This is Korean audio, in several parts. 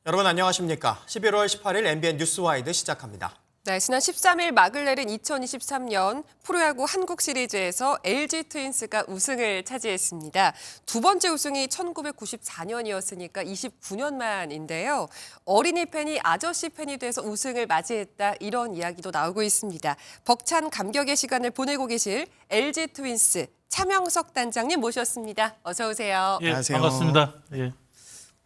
여러분 안녕하십니까? 11월 18일 MBN 뉴스와이드 시작합니다. 네, 지난 13일 막을 내린 2023년 프로야구 한국 시리즈에서 LG 트윈스가 우승을 차지했습니다. 두 번째 우승이 1994년이었으니까 29년 만인데요. 어린이 팬이 아저씨 팬이 돼서 우승을 맞이했다 이런 이야기도 나오고 있습니다. 벅찬 감격의 시간을 보내고 계실 LG 트윈스 차명석 단장님 모셨습니다. 어서 오세요. 예, 안녕하세요. 반갑습니다. 예.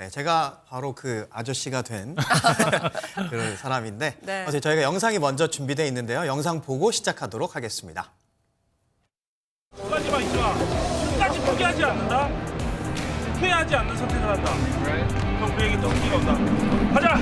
네, 제가 바로 그 아저씨가 된 그런 사람인데 네. 어제 저희가 영상이 먼저 준비되어 있는데요. 영상 보고 시작하도록 하겠습니다. 끝까지만 있지마. 끝까지 포기하지 않는다. 후회하지 않는 선택을 한다. 그럼 우리에게 또 기회가 온다. 가자.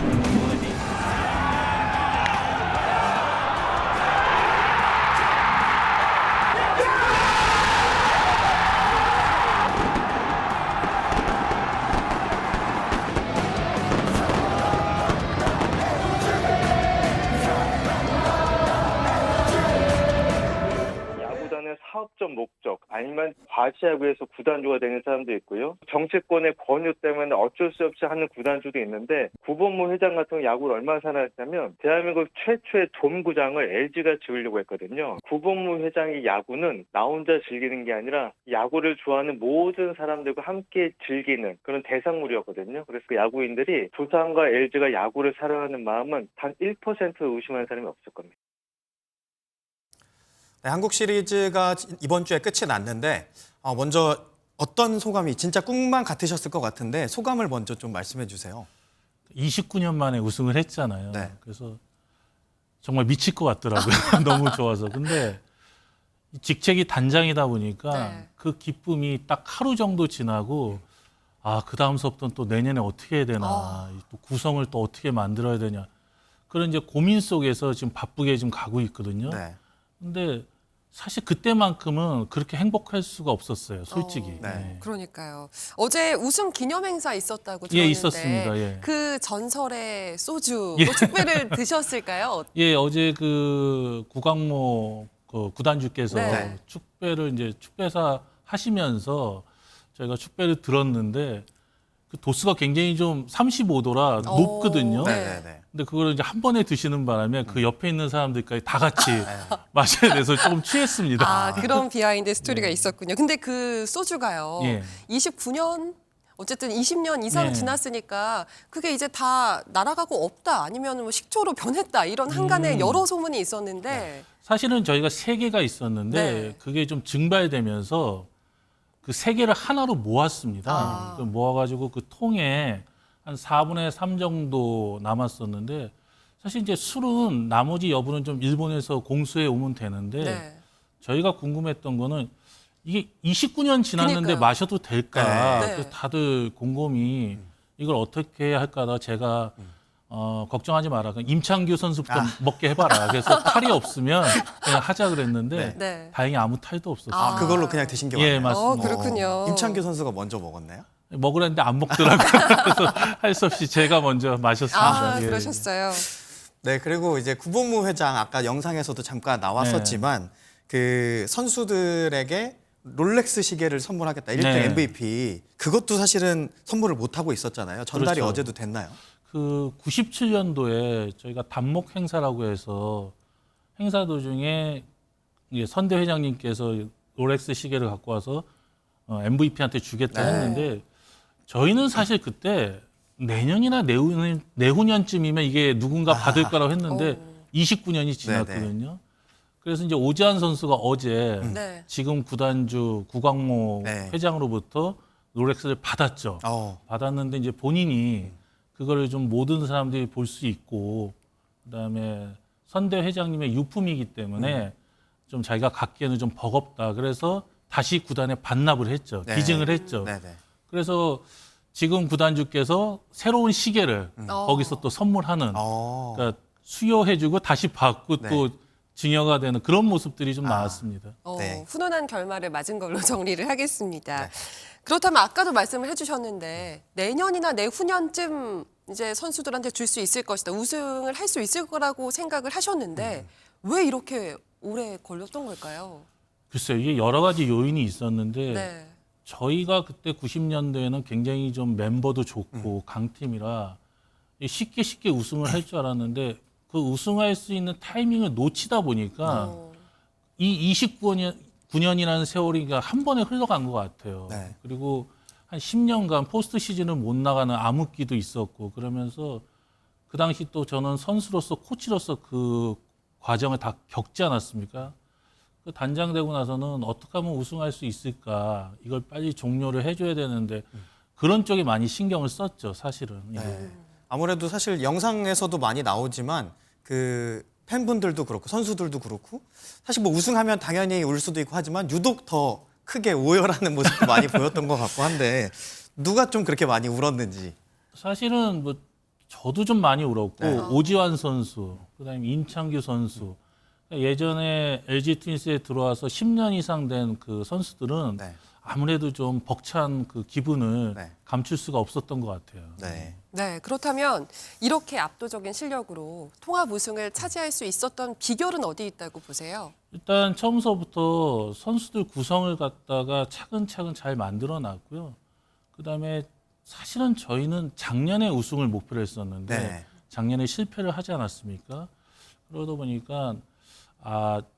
야구단의 사업적 목적 아니면 과시야구에서 구단주가 되는 사람도 있고요. 정치권의 권유 때문에 어쩔 수 없이 하는 구단주도 있는데 구본무 회장 같은 야구를 얼마나 사랑했냐면 대한민국 최초의 돔구장을 LG가 지으려고 했거든요. 구본무 회장의 야구는 나 혼자 즐기는 게 아니라 야구를 좋아하는 모든 사람들과 함께 즐기는 그런 대상물이었거든요. 그래서 그 야구인들이 두산과 LG가 야구를 사랑하는 마음은 단 1% 의심하는 사람이 없을 겁니다. 네, 한국 시리즈가 이번 주에 끝이 났는데 먼저 어떤 소감이 진짜 꿈만 같으셨을 것 같은데 소감을 먼저 좀 말씀해 주세요. 29년 만에 우승을 했잖아요. 네. 그래서 정말 미칠 것 같더라고요. 너무 좋아서. 근데 직책이 단장이다 보니까 네. 그 기쁨이 딱 하루 정도 지나고 그 다음 수업부터는 또 내년에 어떻게 해야 되나, 또 구성을 또 어떻게 만들어야 되냐. 그런 이제 고민 속에서 지금 바쁘게 지금 가고 있거든요. 네. 근데 사실 그때만큼은 그렇게 행복할 수가 없었어요, 솔직히. 네. 네. 그러니까요. 어제 우승 기념 행사 있었다고 예, 들었는데 있었습니다. 예. 그 전설의 소주 예. 뭐 축배를 드셨을까요? 예, 어제 그 구광모 그 구단주께서 네. 축배를 이제 축배사 하시면서 저희가 축배를 들었는데 그 도수가 굉장히 좀 35도라 높거든요. 네. 네, 네. 근데 그걸 이제 한 번에 드시는 바람에 그 옆에 있는 사람들까지 다 같이 마셔야 돼서 조금 취했습니다. 그런 비하인드 스토리가 있었군요. 근데 그 소주가요. 예. 29년 어쨌든 20년 이상 네. 지났으니까 그게 이제 다 날아가고 없다 아니면 뭐 식초로 변했다 이런 한간에 여러 소문이 있었는데 사실은 저희가 세 개가 있었는데 네. 그게 좀 증발되면서 그 세 개를 하나로 모았습니다. 그 모아가지고 그 통에 한 4분의 3 정도 남았었는데 사실 이제 술은 나머지 여부는 좀 일본에서 공수해 오면 되는데 네. 저희가 궁금했던 거는 이게 29년 지났는데 그러니까요. 마셔도 될까? 네. 그래서 다들 곰곰이 이걸 어떻게 할까 하다 제가 걱정하지 마라. 그냥 임창규 선수부터 먹게 해봐라. 그래서 탈이 없으면 그냥 하자 그랬는데 네. 다행히 아무 탈도 없었어요. 그걸로 그냥 드신 게 예, 맞나요? 맞습니다. 그렇군요. 임창규 선수가 먼저 먹었나요? 먹으려는데 안 먹더라고요. 그래서 할 수 없이 제가 먼저 마셨습니다. 예. 그러셨어요. 네, 그리고 이제 구본무 회장 아까 영상에서도 잠깐 나왔었지만 그 선수들에게 롤렉스 시계를 선물하겠다. 1등 네. MVP. 그것도 사실은 선물을 못 하고 있었잖아요. 전달이 그렇죠. 어제도 됐나요? 그 97년도에 저희가 단목 행사라고 해서 행사 도중에 선대 회장님께서 롤렉스 시계를 갖고 와서 MVP한테 주겠다 했는데 저희는 사실 그때 내년이나 내후년쯤이면 이게 누군가 받을 거라고 했는데 29년이 지났거든요. 그래서 이제 오지환 선수가 어제 네. 지금 구단주 구광모 네. 회장으로부터 롤렉스를 받았죠. 받았는데 이제 본인이 그거를 좀 모든 사람들이 볼 수 있고 그다음에 선대 회장님의 유품이기 때문에 좀 자기가 갖기에는 좀 버겁다. 그래서 다시 구단에 반납을 했죠. 네. 기증을 했죠. 네, 네. 그래서 지금 구단주께서 새로운 시계를 거기서 또 선물하는 그러니까 수여해주고 다시 받고 네. 또 증여가 되는 그런 모습들이 좀 나왔습니다. 네. 훈훈한 결말을 맞은 걸로 정리를 하겠습니다. 네. 그렇다면 아까도 말씀을 해주셨는데 내년이나 내후년쯤 이제 선수들한테 줄 수 있을 것이다. 우승을 할 수 있을 거라고 생각을 하셨는데 왜 이렇게 오래 걸렸던 걸까요? 글쎄요, 이게 여러 가지 요인이 있었는데 네. 저희가 그때 90년대에는 굉장히 좀 멤버도 좋고 강팀이라 쉽게 우승을 할 줄 알았는데 그 우승할 수 있는 타이밍을 놓치다 보니까 이 29년이라는 세월이 한 번에 흘러간 것 같아요. 네. 그리고 한 10년간 포스트 시즌을 못 나가는 암흑기도 있었고 그러면서 그 당시 또 저는 선수로서 코치로서 그 과정을 다 겪지 않았습니까? 그 단장되고 나서는 어떻게 하면 우승할 수 있을까? 이걸 빨리 종료를 해줘야 되는데 그런 쪽에 많이 신경을 썼죠, 사실은. 예. 네. 아무래도 사실 영상에서도 많이 나오지만 그 팬분들도 그렇고 선수들도 그렇고 사실 뭐 우승하면 당연히 울 수도 있고 하지만 유독 더 크게 오열하는 모습도 많이 보였던 것 같고 한데 누가 좀 그렇게 많이 울었는지. 사실은 뭐 저도 좀 많이 울었고 네. 오지환 선수, 그다음에 임창규 선수 예전에 LG 트윈스에 들어와서 10년 이상 된 그 선수들은 네. 아무래도 좀 벅찬 그 기분을 네. 감출 수가 없었던 것 같아요. 네. 네, 그렇다면 이렇게 압도적인 실력으로 통합 우승을 차지할 수 있었던 비결은 어디 있다고 보세요? 일단 처음서부터 선수들 구성을 갖다가 차근차근 잘 만들어 놨고요. 그다음에 사실은 저희는 작년에 우승을 목표로 했었는데 네. 작년에 실패를 하지 않았습니까? 그러다 보니까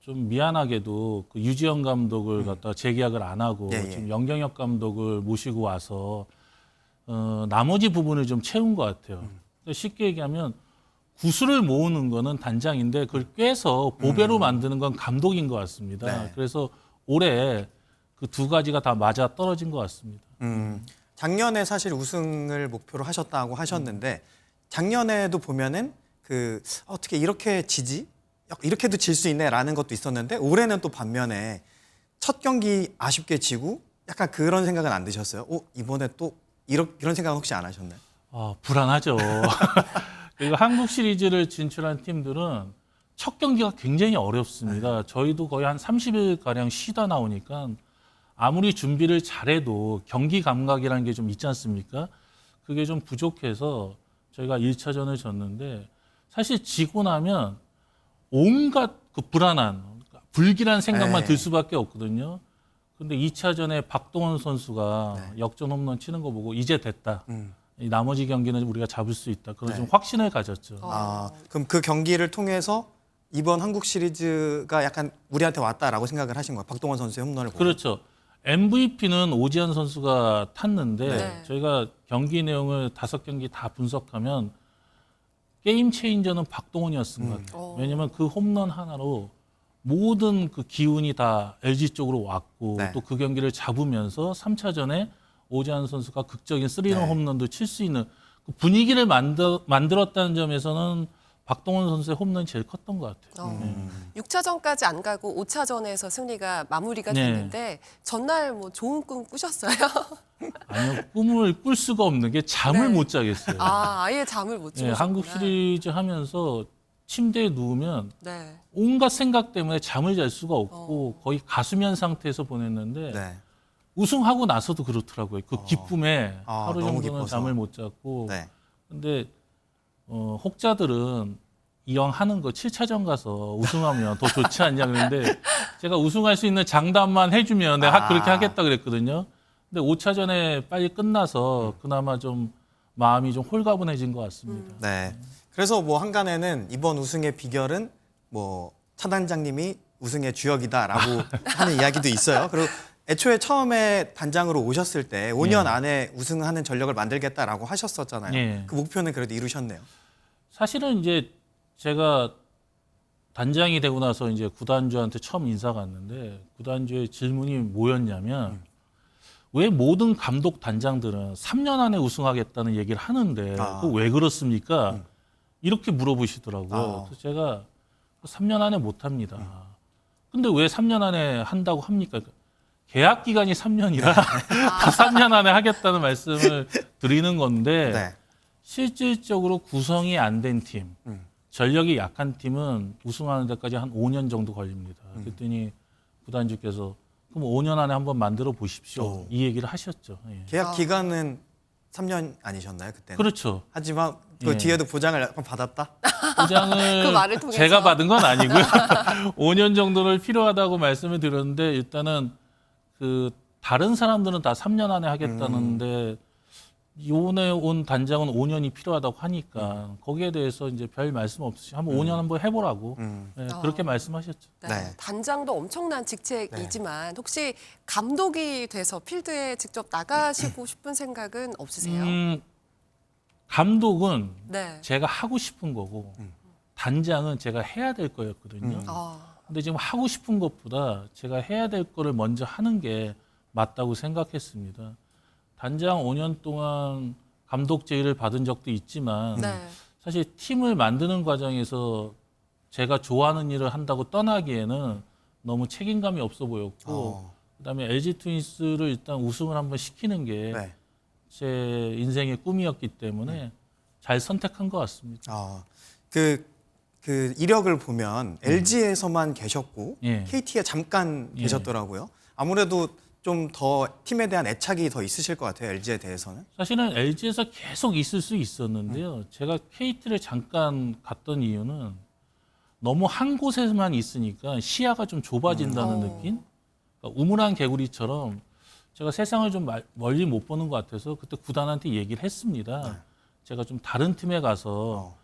좀 미안하게도 그 유지영 감독을 갖다가 재계약을 안 하고 예, 예. 지금 영경혁 감독을 모시고 와서 나머지 부분을 좀 채운 것 같아요. 그러니까 쉽게 얘기하면 구수를 모으는 거는 단장인데 그걸 꿰서 보배로 만드는 건 감독인 것 같습니다. 네. 그래서 올해 그 두 가지가 다 맞아 떨어진 것 같습니다. 작년에 사실 우승을 목표로 하셨다고 하셨는데 작년에도 보면은 그 어떻게 이렇게 지지? 이렇게도 질 수 있네라는 것도 있었는데 올해는 또 반면에 첫 경기 아쉽게 지고 약간 그런 생각은 안 드셨어요? 이번에 또 이런 생각은 혹시 안 하셨나요? 불안하죠. 그리고 한국 시리즈를 진출한 팀들은 첫 경기가 굉장히 어렵습니다. 저희도 거의 한 30일 가량 쉬다 나오니까 아무리 준비를 잘해도 경기 감각이라는 게 좀 있지 않습니까? 그게 좀 부족해서 저희가 1차전을 졌는데 사실 지고 나면 온갖 그 불안한, 불길한 생각만 네. 들 수밖에 없거든요. 근데 2차전에 박동원 선수가 네. 역전 홈런 치는 거 보고 이제 됐다. 이 나머지 경기는 우리가 잡을 수 있다. 그런 좀 네. 확신을 가졌죠. 그럼 그 경기를 통해서 이번 한국 시리즈가 약간 우리한테 왔다라고 생각을 하신 거예요? 박동원 선수의 홈런을 보고. 그렇죠. MVP는 오지환 선수가 탔는데 네. 저희가 경기 내용을 5경기 다 분석하면 게임 체인저는 박동원이었던 것 같아요. 왜냐하면 그 홈런 하나로 모든 그 기운이 다 LG 쪽으로 왔고 네. 또 그 경기를 잡으면서 3차전에 오지환 선수가 극적인 3런 네. 홈런도 칠 수 있는 그 분위기를 만들었다는 점에서는 박동원 선수의 홈런이 제일 컸던 것 같아요. 6차전까지 안 가고 5차전에서 승리가 마무리가 네. 됐는데 전날 뭐 좋은 꿈 꾸셨어요? 아니요, 꿈을 꿀 수가 없는 게 잠을 네. 못 자겠어요. 아예 잠을 못 네, 주무셨구나. 한국 시리즈 하면서 침대에 누우면 네. 온갖 생각 때문에 잠을 잘 수가 없고 거의 가수면 상태에서 보냈는데 네. 우승하고 나서도 그렇더라고요. 그 기쁨에 하루 너무 정도는 기뻐서. 잠을 못 잤고 네. 근데 혹자들은 이왕 하는 거 7차전 가서 우승하면 더 좋지 않냐 그랬는데 제가 우승할 수 있는 장담만 해주면 내가 그렇게 하겠다 그랬거든요. 근데 5차전에 빨리 끝나서 그나마 좀 마음이 좀 홀가분해진 것 같습니다. 네. 그래서 뭐 한간에는 이번 우승의 비결은 뭐 차단장님이 우승의 주역이다라고 하는 이야기도 있어요. 그리고 애초에 처음에 단장으로 오셨을 때 5년 네. 안에 우승하는 전력을 만들겠다라고 하셨었잖아요. 네. 그 목표는 그래도 이루셨네요. 사실은 이제 제가 단장이 되고 나서 이제 구단주한테 처음 인사가 왔는데 구단주의 질문이 뭐였냐면 왜 모든 감독 단장들은 3년 안에 우승하겠다는 얘기를 하는데 그거 왜 그렇습니까? 이렇게 물어보시더라고요. 그래서 제가 3년 안에 못 합니다. 근데 왜 3년 안에 한다고 합니까? 계약 기간이 3년이라 다 3년 안에 하겠다는 말씀을 드리는 건데 네. 실질적으로 구성이 안 된 팀, 전력이 약한 팀은 우승하는 데까지 한 5년 정도 걸립니다. 그랬더니 구단주께서 그럼 5년 안에 한번 만들어 보십시오. 이 얘기를 하셨죠. 예. 계약 기간은 3년 아니셨나요 그때는? 그렇죠. 하지만 그 예. 뒤에도 보장을 약간 받았다. 보장을 그 말을 통해서. 제가 받은 건 아니고요. 5년 정도를 필요하다고 말씀을 드렸는데 일단은 그 다른 사람들은 다 3년 안에 하겠다는데 이번에 온 단장은 5년이 필요하다고 하니까 거기에 대해서 이제 별 말씀 없이 한번 5년 한번 해보라고 네, 그렇게 말씀하셨죠. 네. 네. 단장도 엄청난 직책이지만 혹시 감독이 돼서 필드에 직접 나가시고 싶은 생각은 없으세요? 감독은 네. 제가 하고 싶은 거고 단장은 제가 해야 될 거였거든요. 근데 지금 하고 싶은 것보다 제가 해야 될 거를 먼저 하는 게 맞다고 생각했습니다. 단장 5년 동안 감독 제의를 받은 적도 있지만 네. 사실 팀을 만드는 과정에서 제가 좋아하는 일을 한다고 떠나기에는 너무 책임감이 없어 보였고 그다음에 LG 트윈스를 일단 우승을 한번 시키는 게 네. 제 인생의 꿈이었기 때문에 잘 선택한 것 같습니다. 그 이력을 보면 LG에서만 계셨고 예. KT에 잠깐 예. 계셨더라고요. 아무래도 좀 더 팀에 대한 애착이 더 있으실 것 같아요. LG에 대해서는. 사실은 LG에서 계속 있을 수 있었는데요. 제가 KT를 잠깐 갔던 이유는 너무 한 곳에만 있으니까 시야가 좀 좁아진다는 느낌? 그러니까 우물안 개구리처럼 제가 세상을 좀 멀리 못 보는 것 같아서 그때 구단한테 얘기를 했습니다. 제가 좀 다른 팀에 가서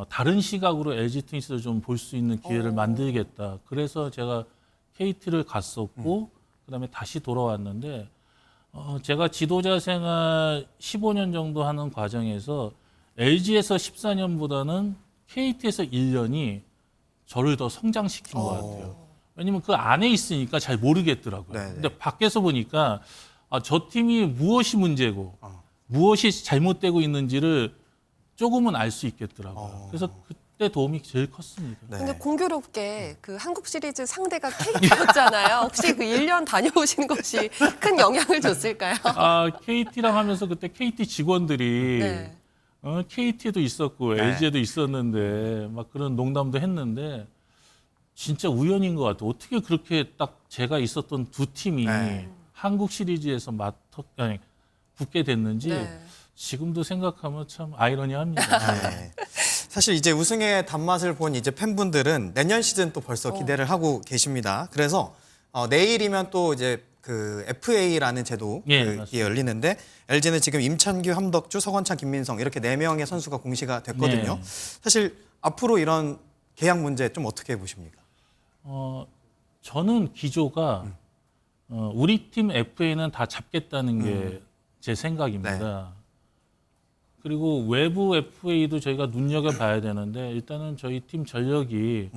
다른 시각으로 LG 트윈스를 좀 볼 수 있는 기회를 만들겠다. 그래서 제가 KT를 갔었고 그다음에 다시 돌아왔는데 제가 지도자 생활 15년 정도 하는 과정에서 LG에서 14년보다는 KT에서 1년이 저를 더 성장시킨 것 같아요. 왜냐면 그 안에 있으니까 잘 모르겠더라고요. 네네. 근데 밖에서 보니까 저 팀이 무엇이 문제고 무엇이 잘못되고 있는지를 조금은 알 수 있겠더라고요. 그래서 그때 도움이 제일 컸습니다. 네. 근데 공교롭게 그 한국 시리즈 상대가 KT였잖아요. 혹시 그 1년 다녀오신 것이 큰 영향을 줬을까요? KT랑 하면서 그때 KT 직원들이 네. KT에도 있었고 네. LG에도 있었는데 막 그런 농담도 했는데 진짜 우연인 것 같아요. 어떻게 그렇게 딱 제가 있었던 두 팀이 네. 한국 시리즈에서 붙게 됐는지 네. 지금도 생각하면 참 아이러니합니다. 네. 사실 이제 우승의 단맛을 본 이제 팬분들은 내년 시즌 또 벌써 기대를 하고 계십니다. 그래서 내일이면 또 이제 그 FA라는 제도 예, 그게 맞습니다. 열리는데 LG는 지금 임찬규, 함덕주, 서건창, 김민성 이렇게 4명의 선수가 공시가 됐거든요. 네. 사실 앞으로 이런 계약 문제 좀 어떻게 보십니까? 저는 기조가 우리 팀 FA는 다 잡겠다는 게 제 생각입니다. 그리고 외부 FA도 저희가 눈여겨봐야 되는데 일단은 저희 팀 전력이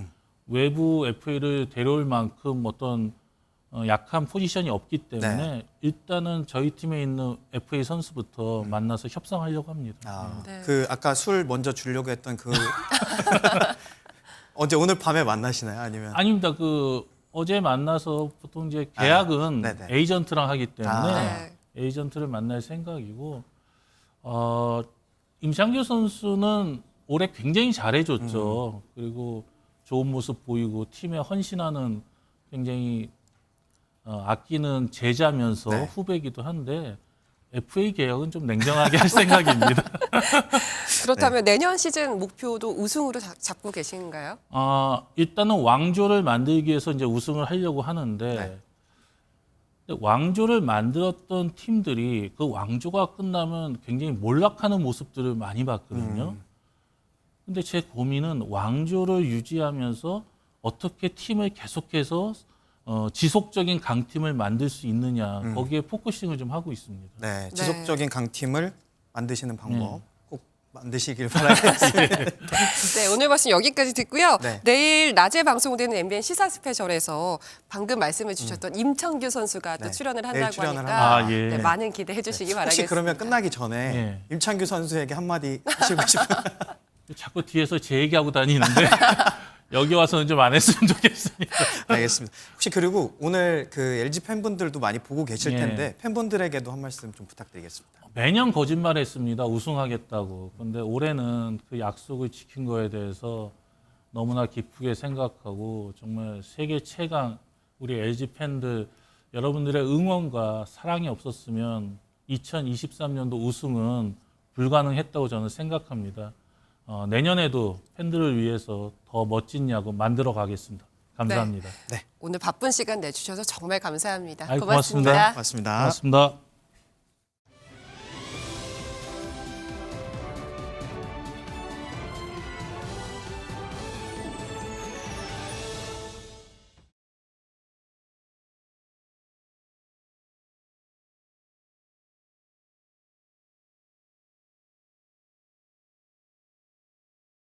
외부 FA를 데려올 만큼 어떤 약한 포지션이 없기 때문에 네. 일단은 저희 팀에 있는 FA 선수부터 만나서 협상하려고 합니다. 네. 그 아까 술 먼저 주려고 했던 그 오늘 밤에 만나시나요? 아니면 아닙니다. 그 어제 만나서 보통 이제 계약은 네네. 에이전트랑 하기 때문에 네. 에이전트를 만날 생각이고 임창규 선수는 올해 굉장히 잘해줬죠. 그리고 좋은 모습 보이고 팀에 헌신하는 굉장히 아끼는 제자면서 네. 후배이기도 한데 FA 계약은 좀 냉정하게 할 생각입니다. 그렇다면 내년 시즌 목표도 우승으로 잡고 계신가요? 일단은 왕조를 만들기 위해서 이제 우승을 하려고 하는데 네. 근데 왕조를 만들었던 팀들이 그 왕조가 끝나면 굉장히 몰락하는 모습들을 많이 봤거든요. 근데 제 고민은 왕조를 유지하면서 어떻게 팀을 계속해서 지속적인 강팀을 만들 수 있느냐 거기에 포커싱을 좀 하고 있습니다. 네, 지속적인 강팀을 만드시는 방법 꼭 만드시길 바라겠습니다. 네, 오늘 말씀 여기까지 듣고요. 네. 내일 낮에 방송되는 MBN 시사 스페셜에서 방금 말씀해 주셨던 임창규 선수가 또 네. 출연을 내일 한다고 출연을 하니까 합니다. 예. 네, 많은 기대해 주시기 바라겠습니다. 혹시 그러면 끝나기 전에 예. 임창규 선수에게 한마디 하시고 싶어요? 자꾸 뒤에서 제 얘기하고 다니는데 여기 와서는 좀 안 했으면 좋겠습니다. 알겠습니다. 혹시 그리고 오늘 그 LG 팬분들도 많이 보고 계실 예. 텐데 팬분들에게도 한 말씀 좀 부탁드리겠습니다. 매년 거짓말했습니다. 우승하겠다고. 근데 올해는 그 약속을 지킨 거에 대해서 너무나 기쁘게 생각하고 정말 세계 최강 우리 LG 팬들 여러분들의 응원과 사랑이 없었으면 2023년도 우승은 불가능했다고 저는 생각합니다. 내년에도 팬들을 위해서 더 멋진 야구 만들어 가겠습니다. 감사합니다. 오늘 바쁜 시간 내주셔서 정말 감사합니다. 아이, 고맙습니다. 고맙습니다. 고맙습니다. 고맙습니다.